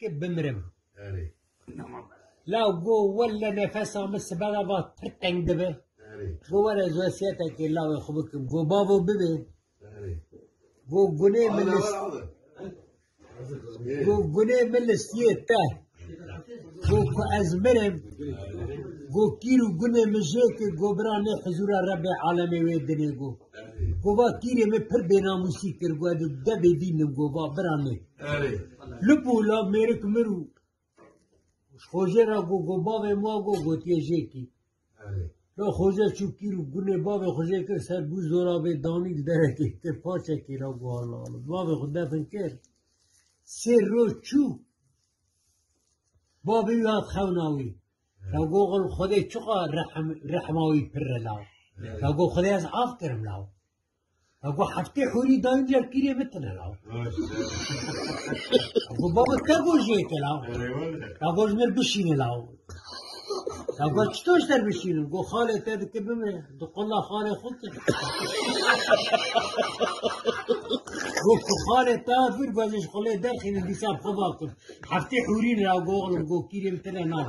که بمرم آره لا گو ولا نفس آمس بدا با پرتنگ دبه گو ولا زوسیتا که لا خوبکم گو بابو ببین آره گو گونه ملستیه تا گو که از مرم گو کیرو گونه مجه که گو برانه حضور رب عالمه ویدنه گو با کیره می پر بیناموسی کر گو ادو دبه دینم گو با برانه لپو لا میرک مرو خوزه را گو باوه ما گو تیجه کی لا خوزه چو کیرو گونه باوه خوزه کر سر بو زورا به دانید درکی که پاچه کی را گو الله باوه خود دفن کر سر رو چو بابی یاد خوناوی تا گو خودی چقا رحماوی پر لاو تا گو خودی از آف کرم لاو تا گو هفته خوری دایم جر کیره بتنه لاو گو بابا تا گو جیت لاو تا گو جمر بشینه لاو تا گو چطورش در بشینم گو خاله تا که بمره دو قلا خاله خود که گو خاله تا بیر بازش خاله در خیلی دیساب خدا کن هفته حورین را گو کیره بتنه ناو